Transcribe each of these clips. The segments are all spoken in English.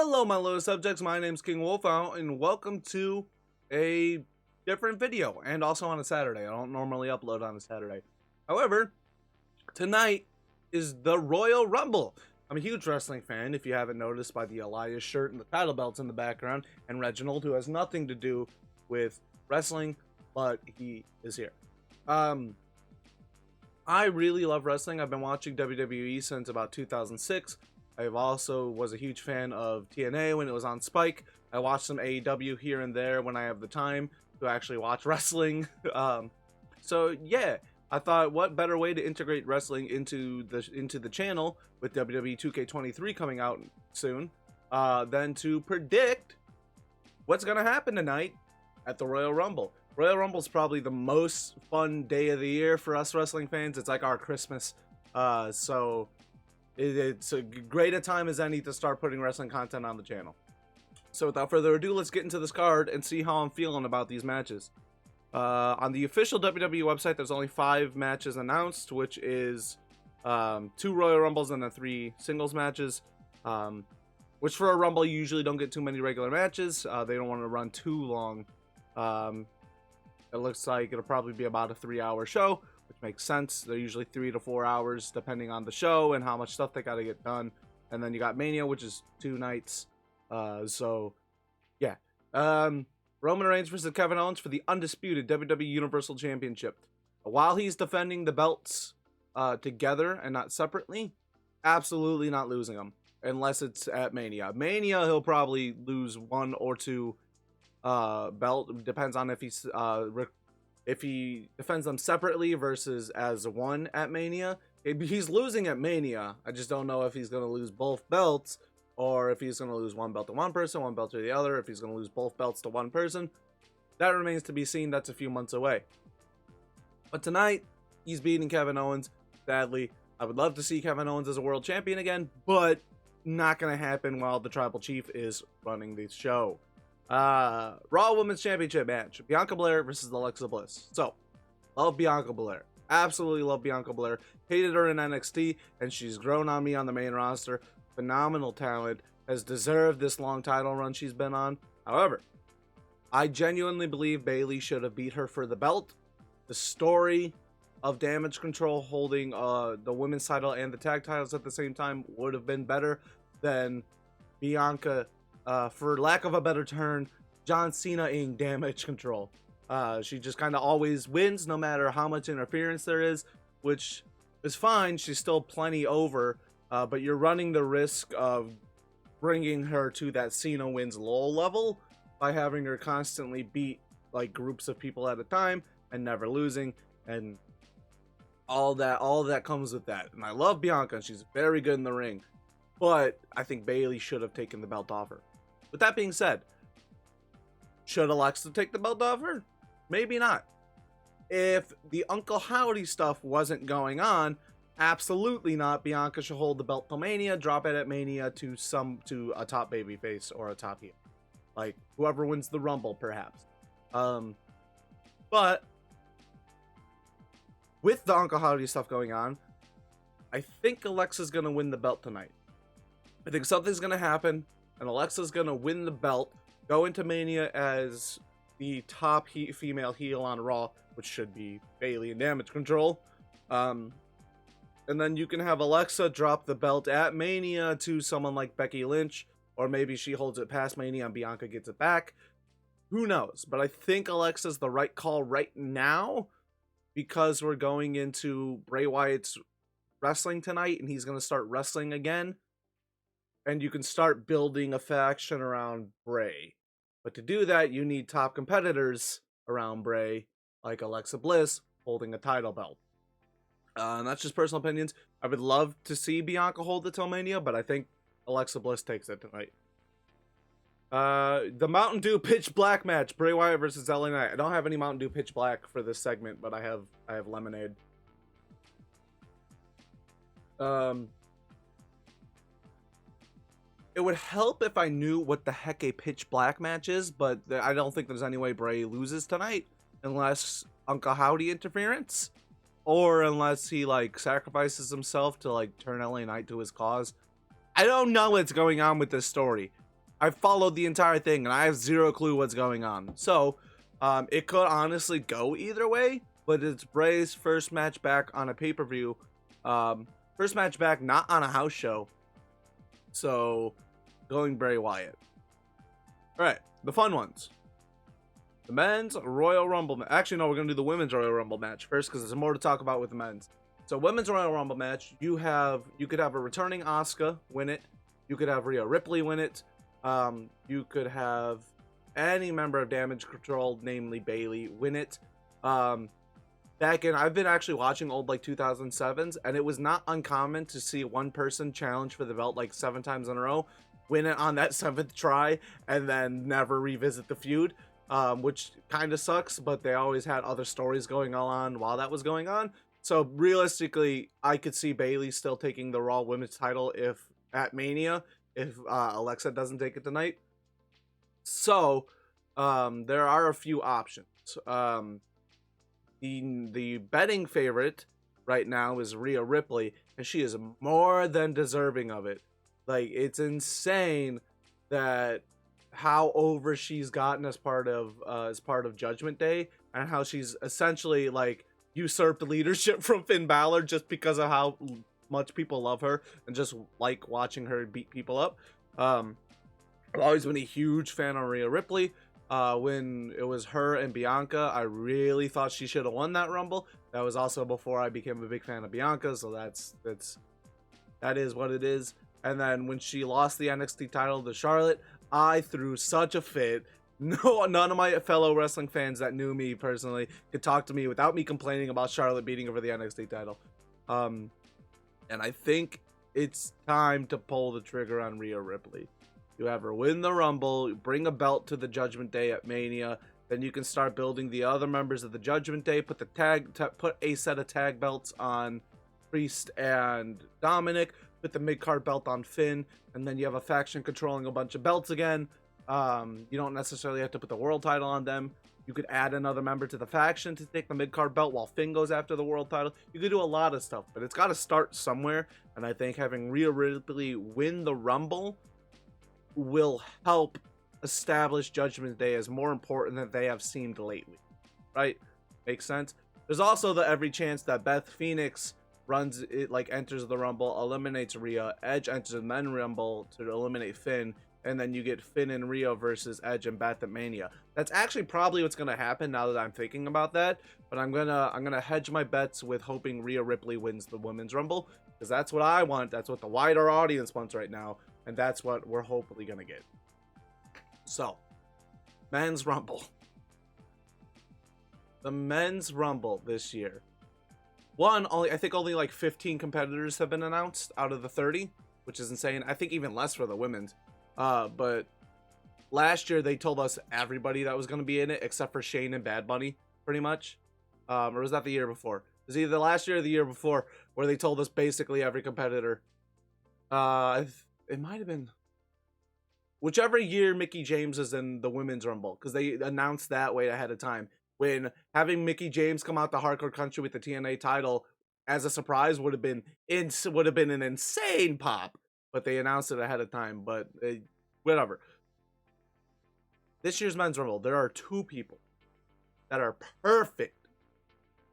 Hello, my little subjects. My name's King Wolfout, and welcome to a different video, and also on a Saturday. I don't normally upload on a Saturday. However, tonight is the Royal Rumble. I'm a huge wrestling fan, if you haven't noticed by the Elias shirt and the title belts in the background, and Reginald, who has nothing to do with wrestling, but he is here. I really love wrestling. I've been watching WWE since about 2006. I also was a huge fan of TNA when it was on Spike. I watch some AEW here and there when I have the time to actually watch wrestling. So yeah, I thought what better way to integrate wrestling into the channel with WWE 2K23 coming out soon than to predict what's gonna happen tonight at the Royal Rumble. Royal Rumble is probably the most fun day of the year for us wrestling fans. It's like our Christmas. So it's a great a time as any to start putting wrestling content on the channel. So without further ado, let's get into this card and see how I'm feeling about these matches. On the official WWE website, there's only 5 matches announced, which is 2 Royal Rumbles and then 3 singles matches. Which for a Rumble, you usually don't get too many regular matches. They don't want to run too long. It looks like it'll probably be about a 3-hour show, which makes sense. They're usually 3 to 4 hours depending on the show and how much stuff they got to get done. And then you got Mania, which is 2 nights. So yeah. Roman Reigns versus Kevin Owens for the undisputed WWE Universal Championship. While he's defending the belts together and not separately, absolutely not losing them unless it's at Mania. Mania, he'll probably lose 1 or 2 belt. Depends on if he defends them separately versus as one at Mania. He's losing at Mania. I just don't know if he's going to lose both belts or if he's going to lose 1 belt to one person, 1 belt to the other, if he's going to lose both belts to one person. That remains to be seen. That's a few months away. But tonight, he's beating Kevin Owens. Sadly, I would love to see Kevin Owens as a world champion again, but not going to happen while the Tribal Chief is running the show. Raw Women's Championship match. Bianca Belair versus Alexa Bliss. So, love Bianca Belair. Absolutely love Bianca Belair. Hated her in NXT, and she's grown on me on the main roster. Phenomenal talent. Has deserved this long title run she's been on. However, I genuinely believe Bayley should have beat her for the belt. The story of Damage Control holding the women's title and the tag titles at the same time would have been better than Bianca, for lack of a better term, John Cena-ing Damage Control. She just kind of always wins no matter how much interference there is, which is fine. She's still plenty over, but you're running the risk of bringing her to that Cena wins low level by having her constantly beat like groups of people at a time and never losing, and all that comes with that. And I love Bianca, and she's very good in the ring, but I think Bayley should have taken the belt off her. With that being said, should Alexa take the belt off her? Maybe not. If the Uncle Howdy stuff wasn't going on, absolutely not. Bianca should hold the belt till Mania, drop it at Mania to a top babyface or a top heel, like whoever wins the Rumble, perhaps. But with the Uncle Howdy stuff going on, I think Alexa's gonna win the belt tonight. I think something's gonna happen, and Alexa's gonna win the belt, go into Mania as the top female heel on Raw, which should be Bayley and Damage Control. And then you can have Alexa drop the belt at Mania to someone like Becky Lynch, or maybe she holds it past Mania and Bianca gets it back. Who knows? But I think Alexa's the right call right now, because we're going into Bray Wyatt's wrestling tonight, and he's going to start wrestling again. And you can start building a faction around Bray. But to do that, you need top competitors around Bray, like Alexa Bliss, holding a title belt. And that's just personal opinions. I would love to see Bianca hold the till Mania, but I think Alexa Bliss takes it tonight. The Mountain Dew Pitch Black match, Bray Wyatt versus LA Knight. I don't have any Mountain Dew Pitch Black for this segment, but I have lemonade. It would help if I knew what the heck a Pitch Black match is, but I don't think there's any way Bray loses tonight unless Uncle Howdy interference, or unless he like sacrifices himself to like turn LA Knight to his cause. I don't know what's going on with this story. I followed the entire thing and I have zero clue what's going on. So, it could honestly go either way, but it's Bray's first match back on a pay-per-view. First match back, not on a house show. So, going Bray Wyatt. All right, the fun ones. The men's Royal Rumble match. Actually, no, we're going to do the women's Royal Rumble match first because there's more to talk about with the men's. So, women's Royal Rumble match, you could have a returning Asuka win it. You could have Rhea Ripley win it. You could have any member of Damage Control, namely Bayley, win it. I've been actually watching old like 2007s, and it was not uncommon to see one person challenge for the belt like 7 times in a row, win it on that 7th try, and then never revisit the feud, which kind of sucks, but they always had other stories going on while that was going on. So realistically, I could see Bayley still taking the Raw Women's title at Mania if Alexa doesn't take it tonight. So there are a few options. The betting favorite right now is Rhea Ripley, and she is more than deserving of it. Like, it's insane that how over she's gotten as part of Judgment Day, and how she's essentially like usurped leadership from Finn Balor just because of how much people love her and just like watching her beat people up. I've always been a huge fan of Rhea Ripley. When it was her and Bianca, I really thought she should have won that Rumble. That was also before I became a big fan of Bianca, so that is what it is. And then when she lost the NXT title to Charlotte, I threw such a fit. None of my fellow wrestling fans that knew me personally could talk to me without me complaining about Charlotte beating her for the NXT title. And I think it's time to pull the trigger on Rhea Ripley. You have her win the Rumble, bring a belt to the Judgment Day at Mania, then you can start building the other members of the Judgment Day, put a set of tag belts on Priest and Dominic, put the mid-card belt on Finn, and then you have a faction controlling a bunch of belts again. You don't necessarily have to put the world title on them. You could add another member to the faction to take the mid-card belt while Finn goes after the world title. You could do a lot of stuff, but it's got to start somewhere, and I think having Rhea Ripley win the Rumble will help establish Judgment Day as more important than they have seemed lately. Right? Makes sense? There's also the every chance that Beth Phoenix runs it, like enters the Rumble, eliminates Rhea, Edge enters the Men Rumble to eliminate Finn, and then you get Finn and Rhea versus Edge and Beth at Mania. That's actually probably what's gonna happen now that I'm thinking about that. But I'm gonna hedge my bets with hoping Rhea Ripley wins the Women's Rumble, because that's what I want. That's what the wider audience wants right now, and that's what we're hopefully gonna get. So, Men's Rumble. The Men's Rumble this year. I think only like 15 competitors have been announced out of the 30, which is insane. I think even less for the women's. But last year they told us everybody that was going to be in it except for Shane and Bad Bunny, pretty much. Or was that the year before? It was either the last year or the year before where they told us basically every competitor. It might have been whichever year Mickie James is in the Women's Rumble, because they announced that way ahead of time. When having Mickie James come out the Hardcore Country with the TNA title as a surprise would have been an insane pop, but they announced it ahead of time. But whatever. This year's Men's Rumble, there are 2 people that are perfect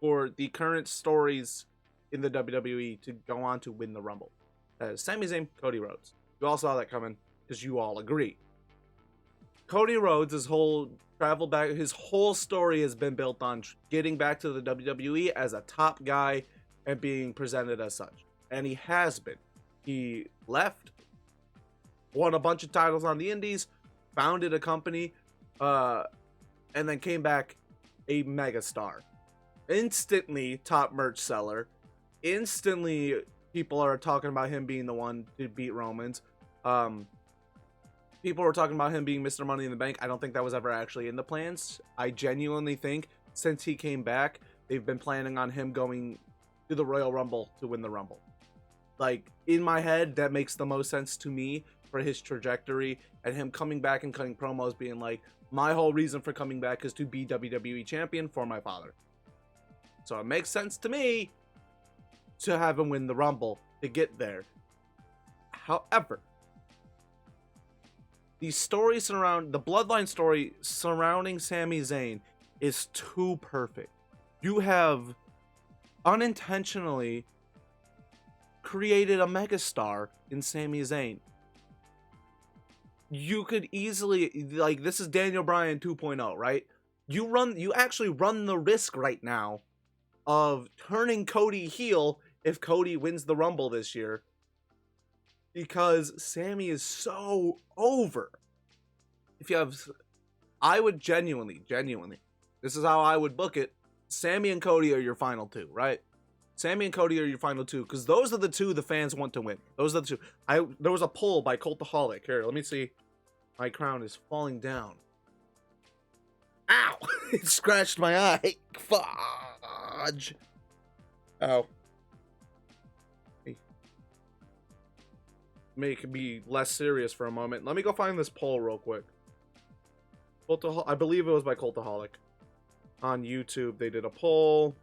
for the current stories in the WWE to go on to win the Rumble. That is Sami Zayn, Cody Rhodes. You all saw that coming because you all agree. Cody Rhodes, his whole story has been built on getting back to the WWE as a top guy and being presented as such. And he has been. He left, won a bunch of titles on the indies, founded a company, and then came back a megastar. Instantly top merch seller. Instantly people are talking about him being the one to beat Romans. People were talking about him being Mr. Money in the Bank. I don't think that was ever actually in the plans. I genuinely think since he came back, they've been planning on him going to the Royal Rumble to win the Rumble. Like, in my head, that makes the most sense to me for his trajectory, and him coming back and cutting promos being like, my whole reason for coming back is to be WWE champion for my father. So it makes sense to me to have him win the Rumble to get there. However, the bloodline story surrounding Sami Zayn is too perfect. You have unintentionally created a megastar in Sami Zayn. You could easily, like, this is Daniel Bryan 2.0, right? You actually run the risk right now of turning Cody heel if Cody wins the Rumble this year, because Sami is so over. If you have, I would genuinely, this is how I would book it. Sami and Cody are your final two, right? Sami and Cody are your final two, because those are the two the fans want to win. Those are the two. There was a poll by Cultaholic. Here, let me see. My crown is falling down. Ow! It scratched my eye. Fudge. Ow. Make me less serious for a moment. Let me go find this poll real quick. I believe it was by Cultaholic. On YouTube, they did a poll.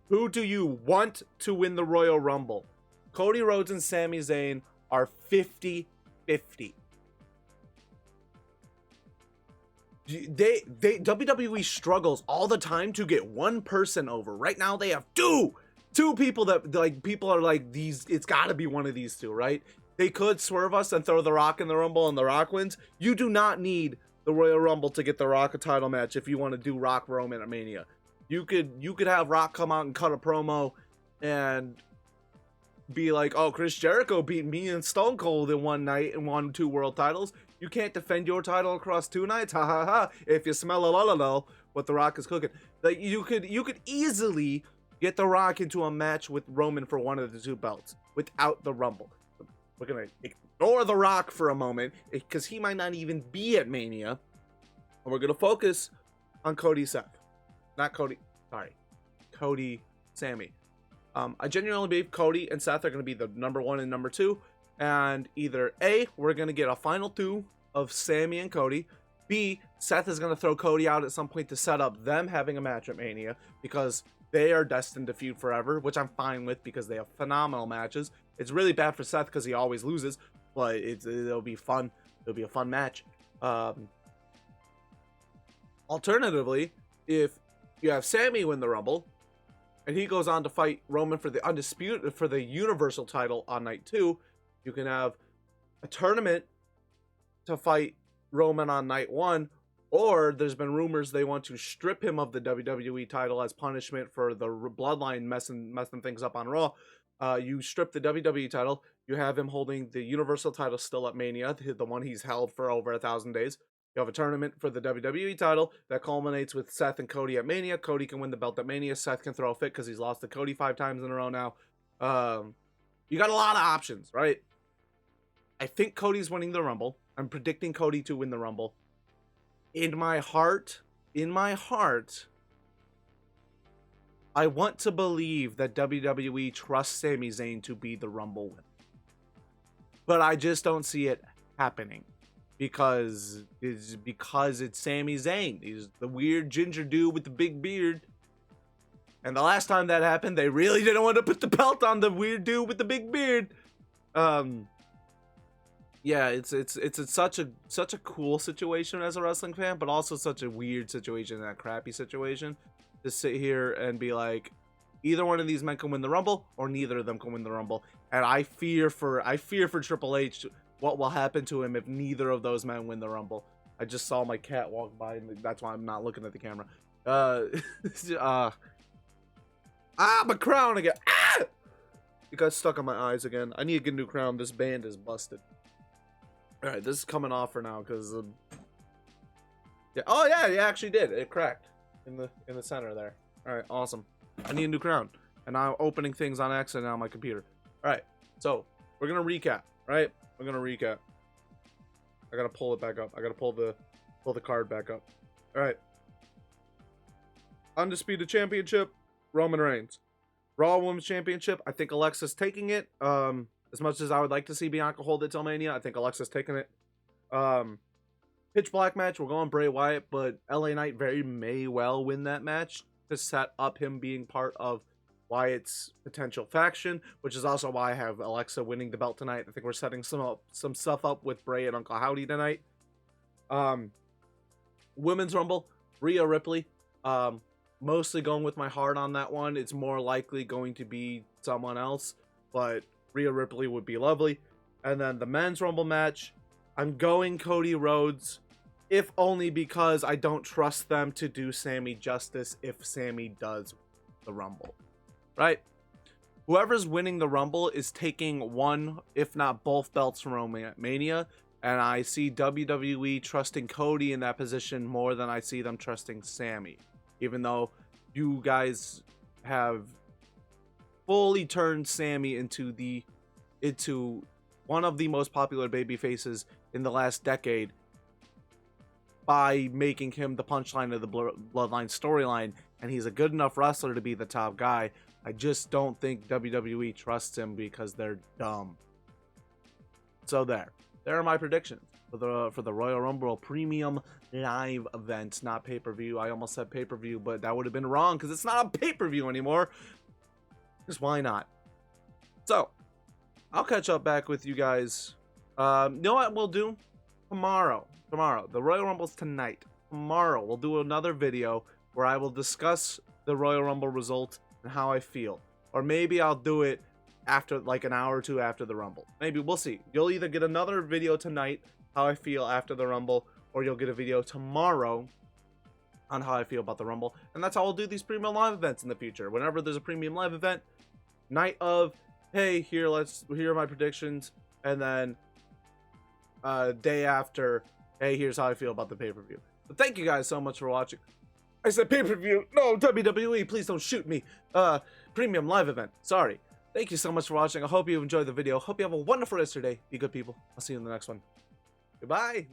Who do you want to win the Royal Rumble? Cody Rhodes and Sami Zayn are 50-50. WWE struggles all the time to get one person over. Right now they have two people that, like, people are like, these, it's got to be one of these two, right? They could swerve us and throw The Rock in the Rumble and The Rock wins. You do not need the Royal Rumble to get The Rock a title match if you want to do Rock Roman at Mania. You could have Rock come out and cut a promo and be like, oh, Chris Jericho beat me and Stone Cold in one night and won 2 world titles. You can't defend your title across 2 nights. Ha ha ha. If you smell a la what The Rock is cooking. Like, you could easily get The Rock into a match with Roman for one of the 2 belts without the Rumble. We're going to ignore The Rock for a moment because he might not even be at Mania. And we're going to focus on Cody Seth. Not Cody. Sorry. Cody Sami. I genuinely believe Cody and Seth are going to be the number 1 and number 2. And either A, we're going to get a final 2 of Sami and Cody. B, Seth is going to throw Cody out at some point to set up them having a match at Mania, because they are destined to feud forever, which I'm fine with because they have phenomenal matches. It's really bad for Seth because he always loses, but it'll be fun. It'll be a fun match. Alternatively, if you have Sami win the Rumble, and he goes on to fight Roman for the Universal title on night 2, you can have a tournament to fight Roman on night 1, or there's been rumors they want to strip him of the WWE title as punishment for the bloodline messing things up on Raw. You strip the WWE title, you have him holding the Universal title still at Mania, the one he's held for over 1,000 days. You have a tournament for the WWE title that culminates with Seth and Cody at Mania. Cody can win the belt at Mania. Seth can throw a fit because he's lost to Cody 5 times in a row now. You got a lot of options, right? I think Cody's winning the Rumble. I'm predicting Cody to win the Rumble. In my heart, I want to believe that WWE trusts Sami Zayn to be the Rumble winner. But I just don't see it happening. Because it's Sami Zayn. He's the weird ginger dude with the big beard. And the last time that happened, they really didn't want to put the belt on the weird dude with the big beard. Yeah, it's such a cool situation as a wrestling fan, but also such a weird situation, that crappy situation, to sit here and be like, either one of these men can win the Rumble, or neither of them can win the Rumble. And I fear for Triple H what will happen to him if neither of those men win the Rumble. I just saw my cat walk by, and that's why I'm not looking at the camera. My crown again. Ah! It got stuck on my eyes again. I need to get a new crown. This band is busted. All right, this is coming off for now because yeah. Oh yeah, it actually did. It cracked in the center there. All right, awesome. I need a new crown, and I'm opening things on accident on my computer. All right, so we're gonna recap. Right, we're gonna recap. I gotta pull it back up. I gotta pull the card back up. All right. Undisputed Championship, Roman Reigns. Raw Women's Championship, I think Alexa's taking it. As much as I would like to see Bianca hold it till Mania, I think Alexa's taking it. Pitch Black match, we're going Bray Wyatt, but LA Knight very may well win that match to set up him being part of Wyatt's potential faction, which is also why I have Alexa winning the belt tonight. I think we're setting some stuff up with Bray and Uncle Howdy tonight. Women's Rumble, Rhea Ripley. Mostly going with my heart on that one. It's more likely going to be someone else, but Rhea Ripley would be lovely. And then the Men's Rumble match, I'm going Cody Rhodes, if only because I don't trust them to do Sammy justice if Sammy does the Rumble. Right? Whoever's winning the Rumble is taking one, if not both belts from Mania, and I see WWE trusting Cody in that position more than I see them trusting Sammy. Even though you guys have fully turned Sammy into one of the most popular baby faces in the last decade by making him the punchline of the Bloodline storyline, and he's a good enough wrestler to be the top guy. I just don't think WWE trusts him because they're dumb. So there are my predictions for the Royal Rumble Premium Live event, not pay-per-view. I almost said pay-per-view, but that would have been wrong because it's not a pay-per-view anymore. Just why not? So I'll catch up back with you guys. You know what we'll do tomorrow? The Royal Rumble's tonight. Tomorrow we'll do another video where I will discuss the Royal Rumble result and how I feel. Or maybe I'll do it after, like, an hour or two after the Rumble. Maybe, we'll see. You'll either get another video tonight, how I feel after the Rumble, or you'll get a video tomorrow on how I feel about the Rumble. And that's how I'll do these premium live events in the future. Whenever there's a premium live event, night of, hey, here are my predictions, and then day after, hey, here's how I feel about the pay-per-view. But thank you guys so much for watching. I said pay-per-view. No, WWE, please don't shoot me. Premium live event. Sorry. Thank you so much for watching. I hope you enjoyed the video. Hope you have a wonderful rest of your day. Be good, people. I'll see you in the next one. Goodbye.